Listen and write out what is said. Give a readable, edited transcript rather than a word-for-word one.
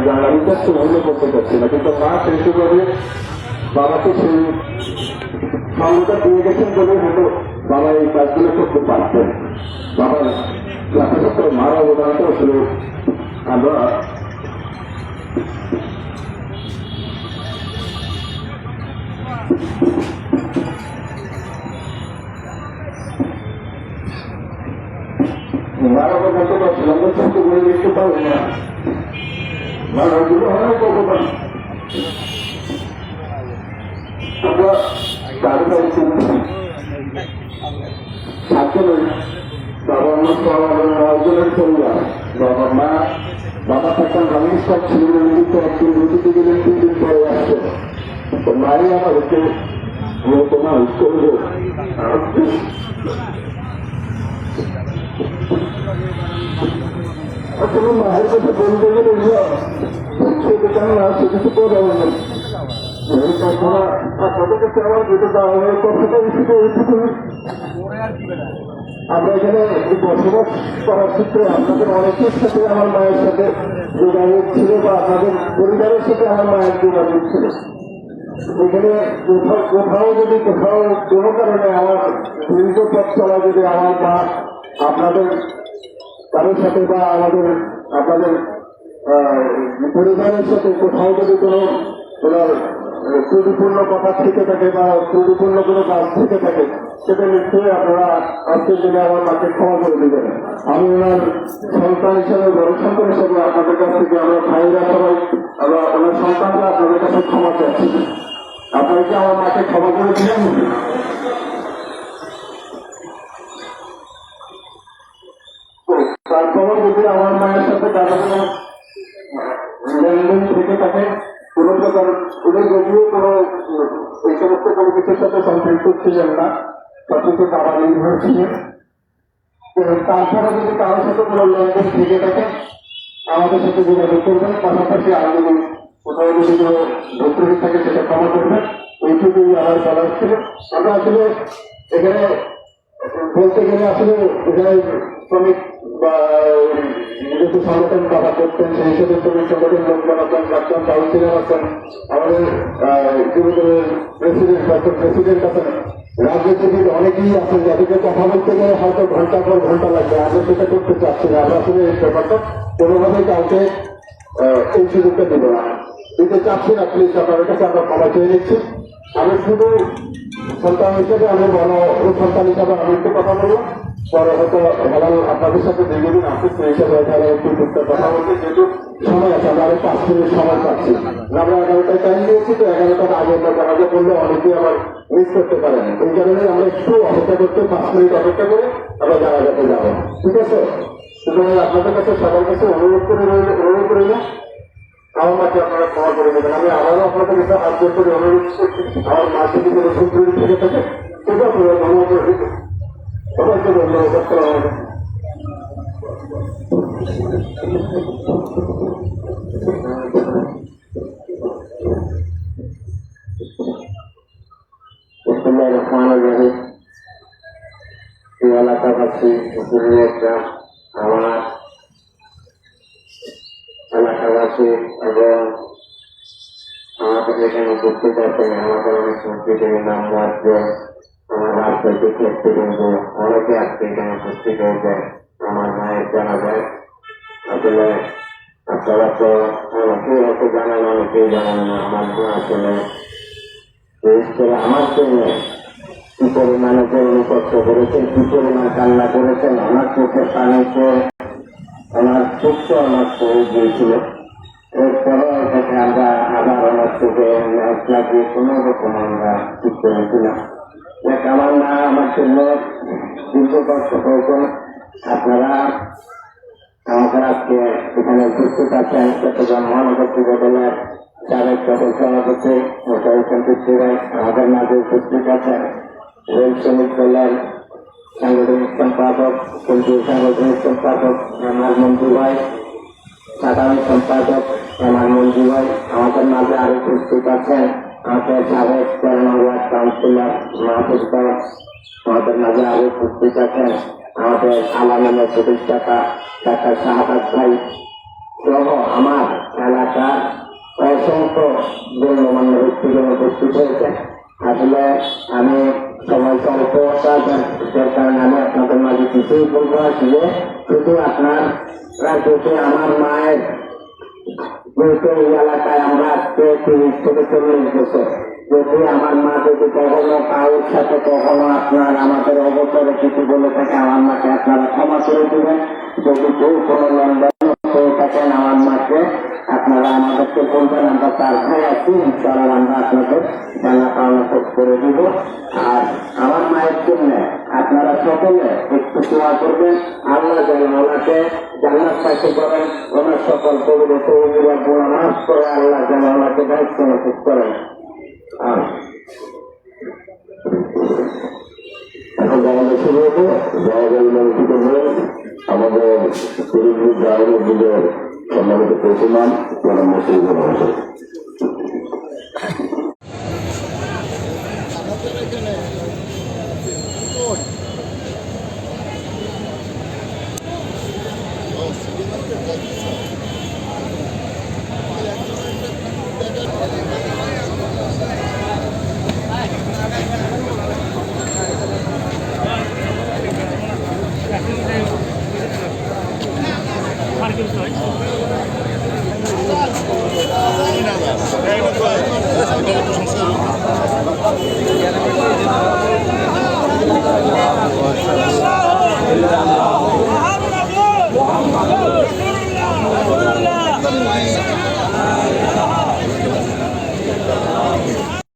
জানালাম একটু মূল্য করতে চাচ্ছি না, কিন্তু মা সেইভাবে বাবাকে সেই সঙ্গটা দিয়ে গেছেন বলে হয়তো বাবা এই কাজগুলো করতে পারতেন। বাবার যথাযথ মার অবদানটা আসলে আমরা মার অবদানটা পাচ্ছিলাম কিন্তু বলে দেখতে পারি না। মানগুলো অনেক অবদান আমরা বাবা মা পরিবার, বাবা মা বাবা থাকতাম আমি সব ছেলে মিলিত একদিন রুটিতে গেলেন 3 দিন পরে আসছে। তো মাই আমাদেরকে তোমার করবো আসলে মায়ের কাছে বলতে গেলে সেটা কেন না সে কিছু করে আপনাদের কাছে আমার যেটা দেওয়া হয় কথাটা আমরা এখানে বসবাস করার ক্ষেত্রে আপনাদের অনেকের সাথে আমার মায়ের সাথে যোগাযোগ ছিল বা আপনাদের পরিবারের সাথে আমার মায়ের যোগাযোগ ছিল। এখানে কোথাও যদি কোথাও কোনো কারণে আমার দীর্ঘ পথ চলা যদি আমার মা আপনাদের কারোর সাথে বা আপনাদের পরিবারের সাথে কোথাও যদি কোনো ত্রুটিপূর্ণ কথা থেকে থাকে বা ত্রুটিপূর্ণ কোনো কাজ থেকে থাকে, সেটা নিশ্চয়ই আপনারা আজকের দিনে আমার মাকে ক্ষমা করে দিবেন। আমি ওনার সন্তান হিসেবে বড় সন্তান হিসেবে আপনাদের কাছ থেকে আমরা ভাইরা সবাই ওনার সন্তানরা আপনাদের কাছে ক্ষমা চাচ্ছি। আপনারা কি আমার মাকে ক্ষমা করে দিবেন? তারপর যদি আমার মায়ের সাথে কারো কোনো লেনদেন থেকে থাকে, কোনো প্রকার উনি যদিও কোনো এই সমস্ত কোনো কিছুর সাথে সম্পৃক্ত ছিলেন না, সবকিছু বাবা নির্ভর ছিলেন, তারপরে যদি কারোর সাথে কোনো লেনদেন থেকে থাকে আমাদের সাথে যোগাযোগ করবেন। পাশাপাশি আর যদি কোথাও যদি কোনো ভুক্তি থাকে সেটা ক্ষমা করবেন। এইটুকুই আমার বলার ছিল। আমরা আসলে এখানে বলতে গেলে আসলে এখানে শ্রমিক বা যেহেতু সংগঠন কাজ করতেন সেই হিসেবে শ্রমিক সংগঠন লোকজন আছেন, প্রাক্তন কাউন্সিলর আছেন, আমাদের যুবদলের প্রেসিডেন্ট আছেন, রাজনীতিবিদ অনেকেই আছেন যাদেরকে কথা বলতে গেলে হয়তো ঘন্টার পর ঘন্টা লাগবে। আমরা সেটা করতে চাচ্ছি না। আমরা আসলে এই ব্যাপারটা কোনোভাবেই কাউকে এই সুযোগটা দেবো না, দিতে চাচ্ছি না। প্লিজ আপনাদের কাছে আমরা ক্ষমা চেয়ে নিচ্ছি। আমি শুধু সন্তান হিসেবে আমি বড় সন্তান হিসাবে আমি একটু কথা বললাম, পরে হয়তো হেলাল আপনাদের সাথে দীর্ঘদিন আসছে সেই হিসাবে হেলাল একটু টুকটাক কথা বলতে যেহেতু সময় আছে, আমরা আরো 5 মিনিট সময় পাচ্ছি। আমরা 11টায় টাইম দিয়েছি, তো 11টার আগে জানাজা করলে অনেকেই আবার মিস করতে পারেন। এই কারণে আমরা একটু অপেক্ষা করতে 5 মিনিট অপেক্ষা করে আমরা জানাজাতে যাবো, ঠিক আছে? সুতরাং আপনাদের কাছে সবার কাছে অনুরোধ করে না আমার মাকে আপনারা ক্ষমা করে দেবেন। আমি আবারও আপনাদের কাছে হাত জোর করে অনুরোধ করছি, আমার মাকে যদি রসুন তৈরি থেকে থাকে সেটা আপনারা ধন্যবাদ করে দিবেন। সবাইকে ধন্যবাদ। আসসালামু আলাইকুম। এলাকাবাসী, আমার এলাকাবাসী এবং আমাদের যেখানে উপস্থিত আছেন আমাদের অনেক সংস্কৃতির নাম রাজ্য, আমার রাজনৈতিক নেতৃবৃন্দ অনেকে আজকে এখানে উপস্থিত হয়েছে। আমার মায়ের জানা যায় আসলে আপনারা তো অনেকেই হয়তো জানেন, অনেকেই জানেন না। আমার মা আসলে বিশেষ করে আমার জন্য কি পরিমাণে কষ্ট করেছেন, কি পরিমাণ কান্না করেছেন, আমার চোখের পানিতে ওনার চোখে আমার চোখ দিয়েছিল। এরপরে এটাকে আমরা আবার ওনার চোখে ম্যাচ লাগিয়ে কোনো রকম আমরা ঠিক করেছিলাম। দেখ আমার মা আমার জন্য দীর্ঘ কষ্ট করেছেন। আপনারা আমাদের আজকে এখানে উপস্থিত আছেন চট্টগ্রাম মহানগর যুবদলের সাবেক সদস্য সভাপতি আমাদের মাঝে উপস্থিত আছেন, রেল শ্রমিক দলের সাংগঠনিক সম্পাদক, কেন্দ্রীয় সাংগঠনিক সম্পাদক আমার মঞ্জু ভাই, সাধারণ সম্পাদক আমার মঞ্জু ভাই, আমাদের মাঝে আরো উপস্থিত আছেন আমাদের সাবেক 13 নং ওয়ার্ড কাউন্সিলর মাহফুজ ভাই, আমাদের মাঝে আরো উপস্থিত আছেন আমাদের আলামিনের প্রতিষ্ঠাতা ডাক্তার শাহাদাত ভাই, সহ আমার এলাকার অসংখ্য গণ্যমান্য ব্যক্তিগণ উপস্থিত হয়েছেন। আসলে আমি সময় স্বল্পতার কারণে আমি আপনাদের মাঝে কিছুই বলবো আসলে শুধু আপনার রাজ্যতে আমার মায়ের যেহেতু এই এলাকায় আমরা আজকে 30 থেকে 40 বছর, যদি আমার মা যদি কখনো কারোর সাথে কখনো আপনার আমাদের অবসরে কিছু বলে থাকে আমার মাকে আপনারা ক্ষমা করে দেবেন। যদি কেউ কোনো লেনদেন হয়ে থাকেন আমার মাকে আপনারা আমাদেরকে বলবেন, আমরা তার ভাই আছি, ইনশাআল্লাহ আমরা আপনাদের জানা পাওনা শোধ করে দিব। আর আমার মায়ের জন্য আপনারা সকলে একটু দোয়া করবেন, আল্লাহ যেন ওনাকে জান্নাত পাইতে করেন, ওনার সকল কবিরত গুণা মাফ করে আল্লাহ যেন ওনাকে দায়িত্ব নসিব করেন। এখন জানানো শুরু হতো আমাদের সম্মানিত প্রতিমান জনাব মুসলিম হোসেন। Parking